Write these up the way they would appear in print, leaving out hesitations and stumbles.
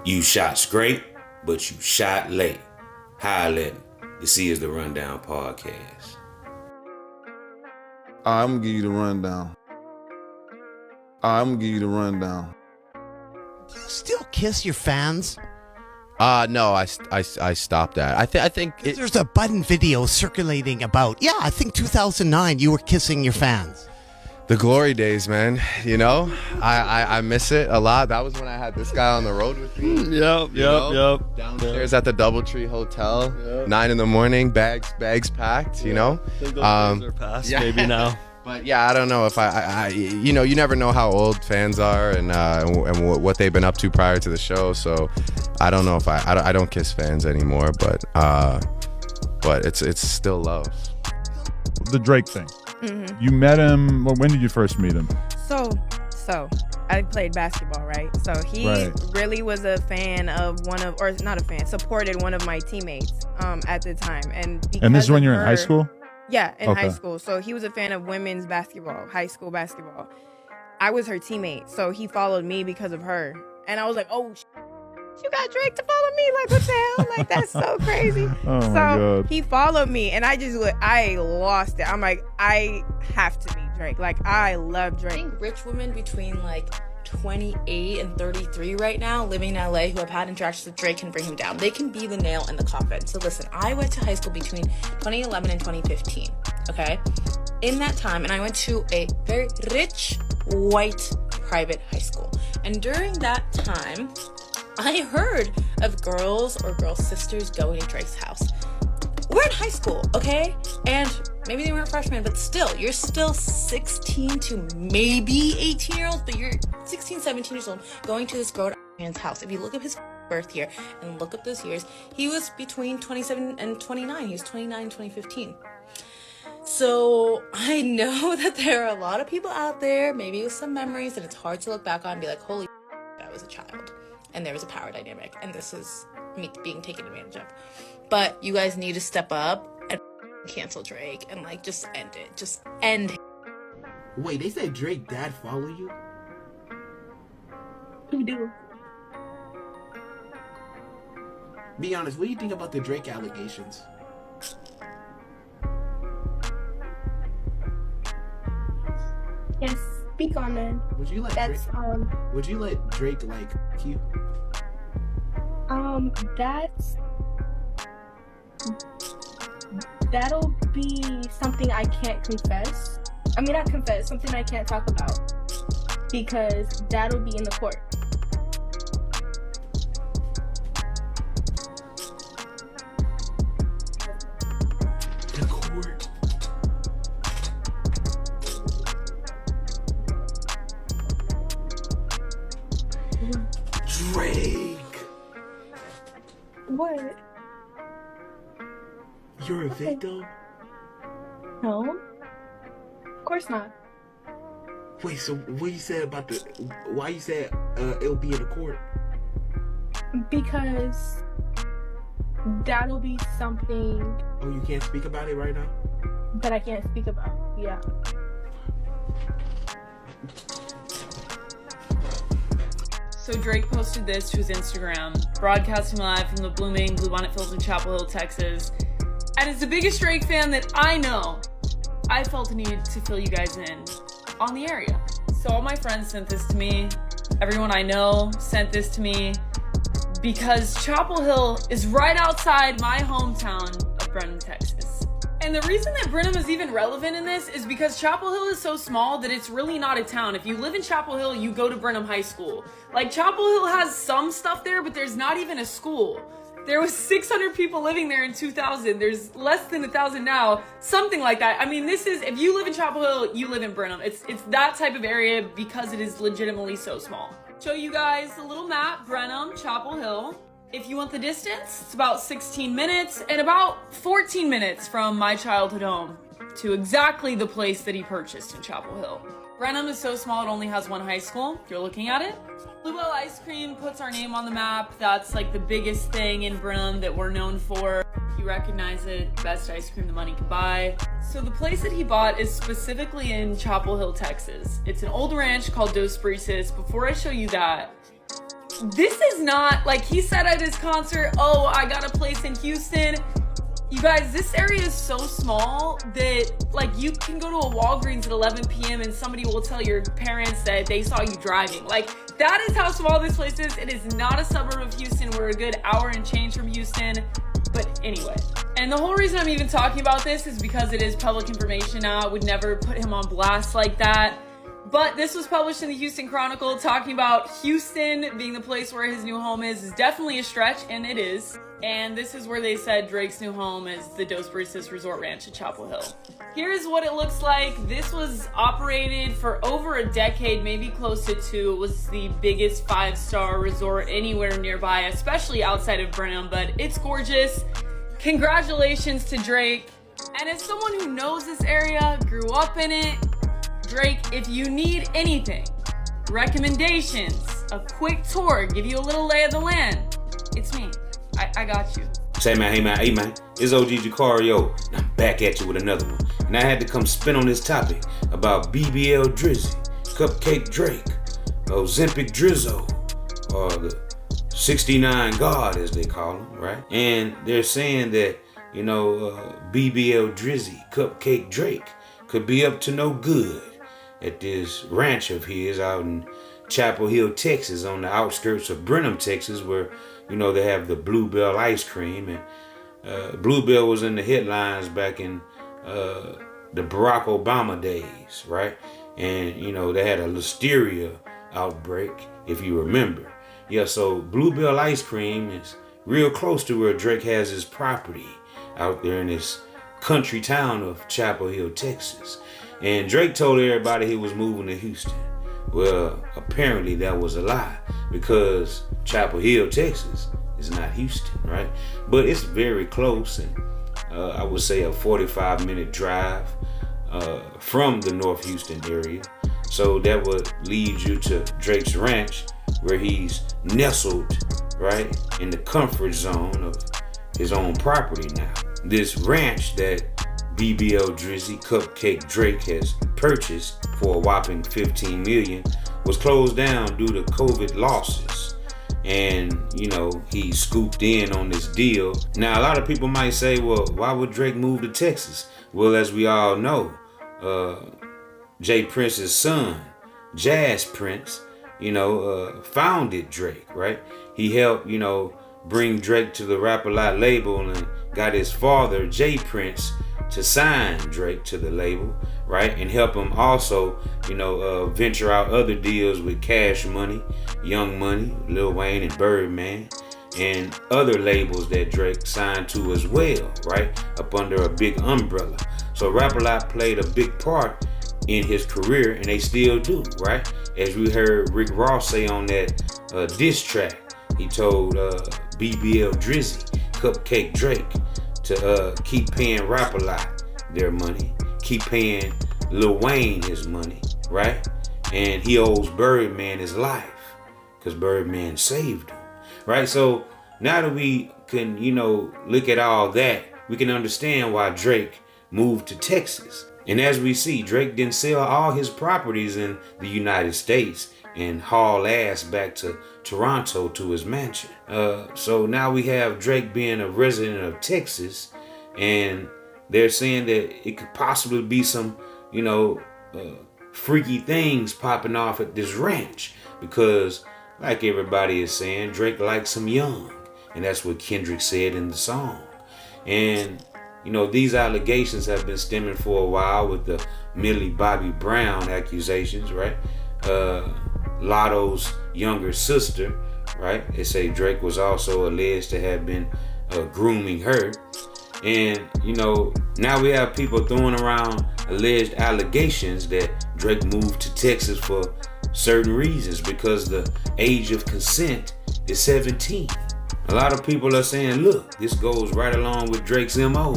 You shot straight, but you shot late. Holla at me. This is the Rundown Podcast. I'm gonna give you the rundown. Do you still kiss your fans? No, I stopped that. I think There's a Button video circulating about, I think 2009 you were kissing your fans. the glory days, man. You know, I miss it a lot. That was when I had this guy on the road with me. Yep. Downstairs at the DoubleTree Hotel, 9 a.m, bags packed. You know, I think those days are past, maybe now. But yeah, I don't know if I you know, you never know how old fans are and what they've been up to prior to the show. So I don't know if I don't kiss fans anymore, but it's still love. The Drake thing. Mm-hmm. You met him. Well, when did you first meet him? So I played basketball, right? So he really was a fan of supported one of my teammates at the time, and this is when you're in high school. Yeah, in high school. So he was a fan of women's basketball, high school basketball. I was her teammate, so he followed me because of her. And I was like, oh, you got Drake to follow me? Like, what the hell? Like, that's so crazy. Oh, so my God. he followed me, and I lost it. I'm like, I have to meet Drake. Like, I love Drake. I think rich women between, 28 and 33 right now living in LA who have had interactions with Drake can bring him down. They can be the nail in the coffin. So listen, I went to high school between 2011 and 2015, okay? In that time, and I went to a very rich, white, private high school. And during that time, I heard of girls or girl sisters going to Drake's house. We're in high school, okay? And maybe they weren't freshmen, but still, you're still 16 to maybe 18-year-olds, but you're 16, 17 years old going to this grown man's house. If you look up his birth year and look up those years, he was between 27 and 29. He was 29 in 2015. So I know that there are a lot of people out there, maybe with some memories, that it's hard to look back on and be like, holy I was a child. And there was a power dynamic, and this is me being taken advantage of. But you guys need to step up and cancel Drake and just end it. Just end it. Wait, they said Drake dad follow you? Who do? Be honest, what do you think about the Drake allegations? Yes, speak on it. Would you let Drake like you? That'll be something I can't confess. I mean, not confess, something I can't talk about, because that'll be in the court. The court. Drake. What? You're a victim? No. Of course not. Wait, so what you said about why you said it'll be in the court? Because that'll be something. Oh, you can't speak about it right now? That I can't speak about, yeah. So Drake posted this to his Instagram, broadcasting live from the blooming Bluebonnet Fields in Chapel Hill, Texas. And as the biggest Drake fan that I know, I felt a need to fill you guys in on the area. So all my friends sent this to me. Everyone I know sent this to me because Chapel Hill is right outside my hometown of Brenham, Texas. And the reason that Brenham is even relevant in this is because Chapel Hill is so small that it's really not a town. If you live in Chapel Hill, you go to Brenham High School. Like, Chapel Hill has some stuff there, but there's not even a school. There was 600 people living there in 2000. There's less than 1,000 now. Something like that. I mean, this is, if you live in Chapel Hill, you live in Brenham. It's that type of area because it is legitimately so small. Show you guys a little map, Brenham, Chapel Hill. If you want the distance, it's about 16 minutes and about 14 minutes from my childhood home to exactly the place that he purchased in Chapel Hill. Brenham is so small it only has one high school. If you're looking at it. Bluebell Ice Cream puts our name on the map. That's like the biggest thing in Brenham that we're known for. If you recognize it, best ice cream the money can buy. So the place that he bought is specifically in Chapel Hill, Texas. It's an old ranch called Dos Brises. Before I show you that, this is not, like, he said at his concert, oh, I got a place in Houston. You guys, this area is so small that, like, you can go to a Walgreens at 11 p.m. and somebody will tell your parents that they saw you driving. Like, that is how small this place is. It is not a suburb of Houston. We're a good hour and change from Houston. But anyway, and the whole reason I'm even talking about this is because it is public information now. I would never put him on blast like that. But this was published in the Houston Chronicle talking about Houston being the place where his new home is definitely a stretch, and it is. And this is where they said Drake's new home is the Dos Baristas Resort Ranch at Chapel Hill. Here's what it looks like. This was operated for over a decade, maybe close to 2. It was the biggest 5-star resort anywhere nearby, especially outside of Brenham, but it's gorgeous. Congratulations to Drake. And as someone who knows this area, grew up in it, Drake, if you need anything, recommendations, a quick tour, give you a little lay of the land, it's me. I got you. Say, man, hey, man. It's OG Jucario. And I'm back at you with another one. And I had to come spin on this topic about BBL Drizzy, Cupcake Drake, Ozempic Drizzo, or the 69 God, as they call him, right? And they're saying that, BBL Drizzy, Cupcake Drake, could be up to no good at this ranch of his out in Chapel Hill, Texas, on the outskirts of Brenham, Texas, where, they have the Bluebell ice cream. And Bluebell was in the headlines back in the Barack Obama days, right? And, they had a listeria outbreak, if you remember. Yeah, so Bluebell ice cream is real close to where Drake has his property out there in this country town of Chapel Hill, Texas. And Drake told everybody he was moving to Houston. Well, apparently that was a lie, because Chapel Hill, Texas is not Houston, right? But it's very close, and I would say a 45-minute drive from the North Houston area. So that would lead you to Drake's ranch, where he's nestled, right, in the comfort zone of his own property now. This ranch that BBL Drizzy Cupcake Drake has purchased for a whopping $15 million was closed down due to COVID losses. And, he scooped in on this deal. Now, a lot of people might say, well, why would Drake move to Texas? Well, as we all know, Jay Prince's son, Jazz Prince, founded Drake, right? He helped, bring Drake to the Rap-A-Lot label and got his father, Jay Prince, to sign Drake to the label, right? And help him also, venture out other deals with Cash Money, Young Money, Lil Wayne and Birdman, and other labels that Drake signed to as well, right? Up under a big umbrella. So Rap-A-Lot played a big part in his career, and they still do, right? As we heard Rick Ross say on that diss track, he told BBL Drizzy, Cupcake Drake, to keep paying Rap-A-Lot their money, keep paying Lil Wayne his money, right? And he owes Birdman his life, because Birdman saved him, right? So now that we can, look at all that, we can understand why Drake moved to Texas. And as we see, Drake didn't sell all his properties in the United States and haul ass back to Toronto to his mansion. So now we have Drake being a resident of Texas, and they're saying that it could possibly be some, freaky things popping off at this ranch, because like everybody is saying, Drake likes him young, and that's what Kendrick said in the song. And these allegations have been stemming for a while with the Millie Bobby Brown accusations, right? Lotto's younger sister, right? They say Drake was also alleged to have been grooming her. And, now we have people throwing around alleged allegations that Drake moved to Texas for certain reasons, because the age of consent is 17. A lot of people are saying, look, this goes right along with Drake's MO.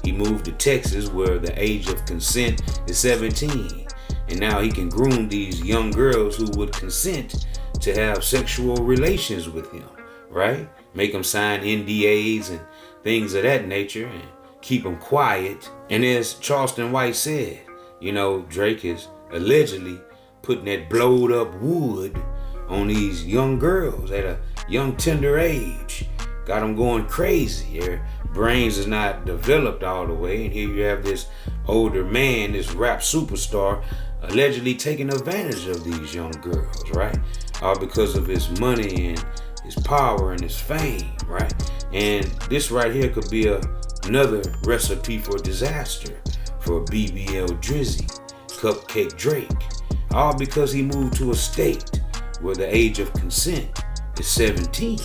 He moved to Texas where the age of consent is 17. And now he can groom these young girls who would consent to have sexual relations with him, right? Make them sign NDAs and things of that nature and keep them quiet. And as Charleston White said, Drake is allegedly putting that blowed up wood on these young girls at a young tender age. Got them going crazy. Their brains is not developed all the way. And here you have this older man, this rap superstar, allegedly taking advantage of these young girls, right? All because of his money and his power and his fame, right? And this right here could be another recipe for disaster for BBL Drizzy, Cupcake Drake, all because he moved to a state where the age of consent is 17.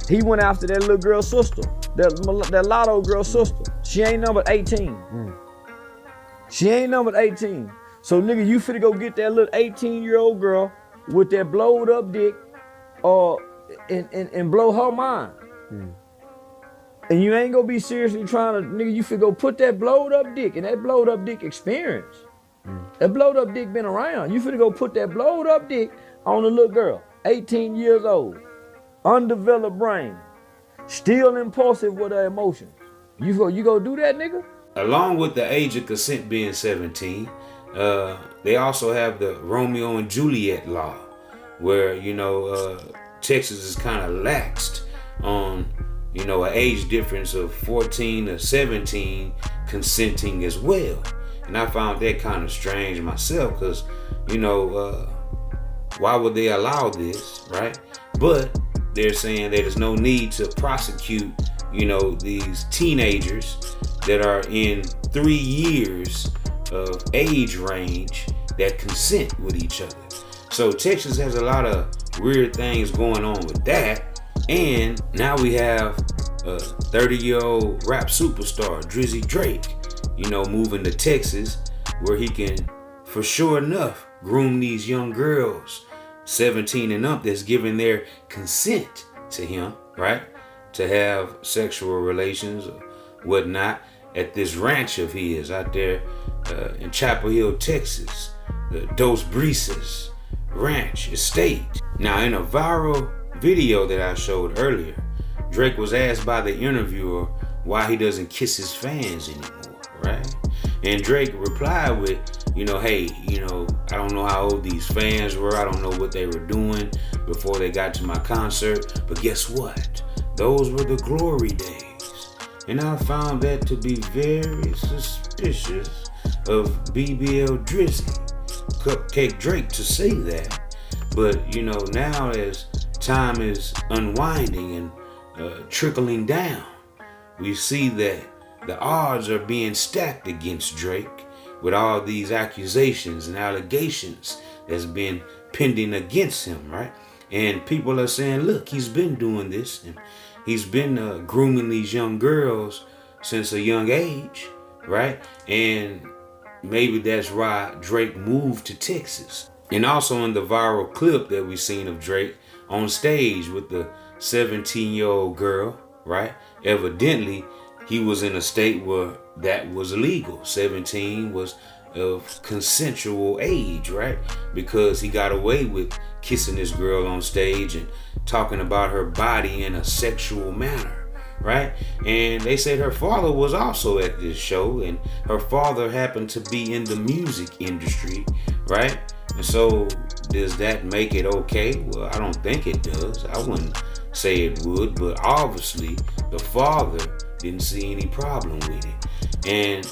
He went after that little girl's sister, that Lotto girl's sister. She ain't number 18. She ain't number 18. So nigga, you finna go get that little 18-year-old girl with that blowed up dick and blow her mind. And you ain't gonna be seriously trying to, nigga, you finna go put that blowed up dick and that blowed up dick experience. That blowed up dick been around. You finna go put that blowed up dick on a little girl, 18 years old, undeveloped brain, still impulsive with her emotions. You go do that, nigga? Along with the age of consent being 17, they also have the Romeo and Juliet law, where, Texas is kind of laxed on, an age difference of 14 to 17 consenting as well. And I found that kind of strange myself because, why would they allow this, right? But they're saying there's no need to prosecute, these teenagers that are in 3 years of age range that consent with each other. So Texas has a lot of weird things going on with that. And now we have a 30-year-old rap superstar, Drizzy Drake, moving to Texas where he can, for sure enough, groom these young girls, 17 and up, that's giving their consent to him, right? To have sexual relations or whatnot at this ranch of his out there in Chapel Hill, Texas, the Dos Brisas Ranch Estate. Now, in a viral video that I showed earlier, Drake was asked by the interviewer why he doesn't kiss his fans anymore, right? And Drake replied with, hey, I don't know how old these fans were. I don't know what they were doing before they got to my concert. But guess what? Those were the glory days. And I found that to be very suspicious of BBL Drizzy, Cupcake Drake, to say that. But, now as time is unwinding and trickling down, we see that the odds are being stacked against Drake with all these accusations and allegations that's been pending against him, right? And people are saying, look, he's been doing this and he's been grooming these young girls since a young age, right? And maybe that's why Drake moved to Texas. And also in the viral clip that we seen of Drake on stage with the 17-year-old girl, right? Evidently, he was in a state where that was illegal. 17 was of consensual age, right? Because he got away with kissing this girl on stage and talking about her body in a sexual manner, right? And they said her father was also at this show, and her father happened to be in the music industry, right? And so does that make it okay? Well, I don't think it does. I wouldn't say it would, but obviously the father didn't see any problem with it. And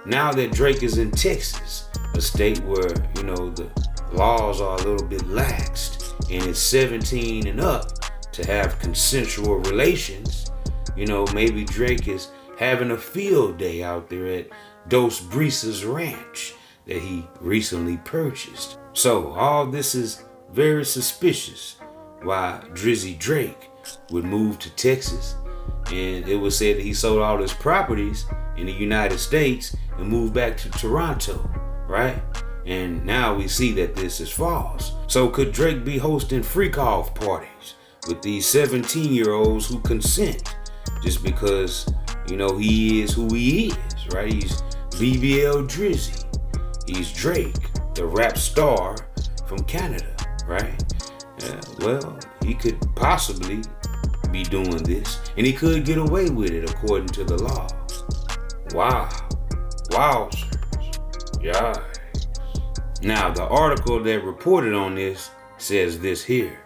now that Drake is in Texas, a state where, the laws are a little bit laxed and it's 17 and up to have consensual relations, maybe Drake is having a field day out there at Dos Brisas Ranch that he recently purchased. So all this is very suspicious why Drizzy Drake would move to Texas. And it was said that he sold all his properties in the United States and moved back to Toronto, right? And now we see that this is false. So could Drake be hosting freak-off parties with these 17-year-olds who consent just because, he is who he is, right? He's BBL Drizzy. He's Drake, the rap star from Canada, right? Well, he could possibly be doing this, and he could get away with it according to the law. Wow. Wowzers. Yeah. Now, the article that reported on this says this here.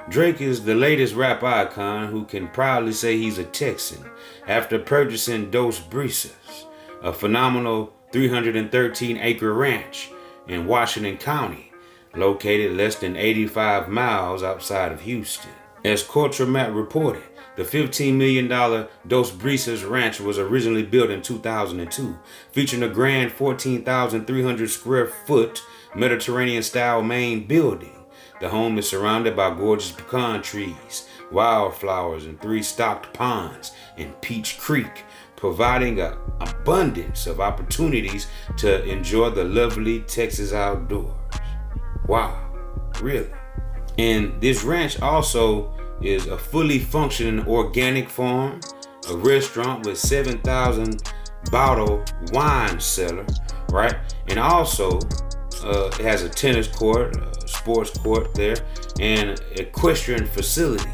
Drake is the latest rap icon who can proudly say he's a Texan after purchasing Dos Brisas, a phenomenal 313-acre ranch in Washington County, located less than 85 miles outside of Houston. As Culture reported, the $15 million Dos Brisas ranch was originally built in 2002, featuring a grand 14,300 square foot Mediterranean-style main building. The home is surrounded by gorgeous pecan trees, wildflowers, and 3 stocked ponds in Peach Creek, providing an abundance of opportunities to enjoy the lovely Texas outdoors. Wow, really? And this ranch also is a fully functioning organic farm, a restaurant with 7,000 bottle wine cellar, right? And also it has a tennis court, a sports court there, and equestrian facility,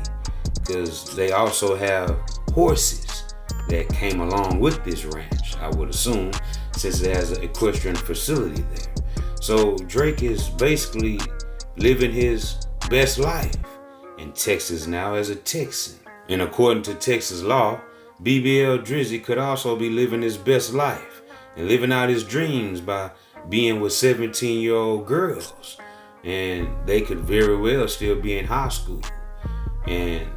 because they also have horses that came along with this ranch, I would assume, since it has an equestrian facility there. So Drake is basically living his best life in Texas now as a Texan. And according to Texas law, BBL Drizzy could also be living his best life and living out his dreams by being with 17-year-old girls. And they could very well still be in high school. And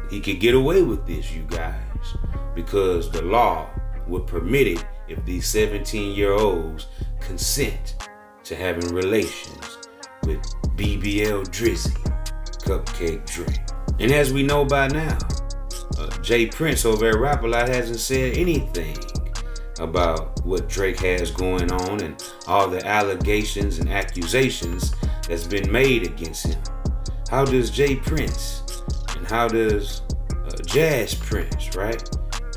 he could get away with this, you guys, because the law would permit it if these 17-year-olds consent to having relations with BBL Drizzy, Cupcake Drake. And as we know by now, Jay Prince over at Rap-A-Lot hasn't said anything about what Drake has going on and all the allegations and accusations that's been made against him. How does Jay Prince and how does Jazz Prince, right?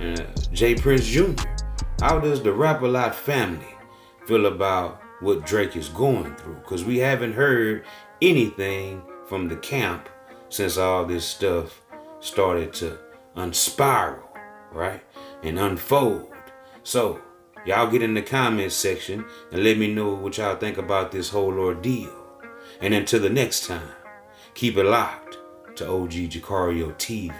And Jay Prince Jr., how does the Rap-A-Lot family feel about what Drake is going through? Because we haven't heard anything from the camp since all this stuff started to unspiral, right? And unfold. So, y'all get in the comments section and let me know what y'all think about this whole ordeal. And until the next time, keep it locked to OG Jucario TV.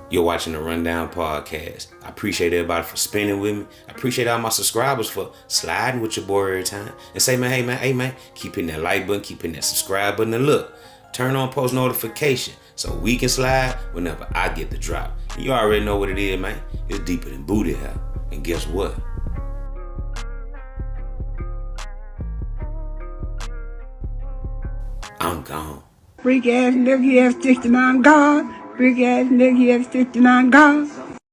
You're watching the Rundown Podcast. I appreciate everybody for spending with me. I appreciate all my subscribers for sliding with your boy every time. And say, man, hey man, keep hitting that like button, keep hitting that subscribe button, and look, turn on post notification so we can slide whenever I get the drop. And you already know what it is, man. It's deeper than booty hell. And guess what? I'm gone. Freak ass nigga, he has 69 gone. Freak ass nigga, he has 69 gone.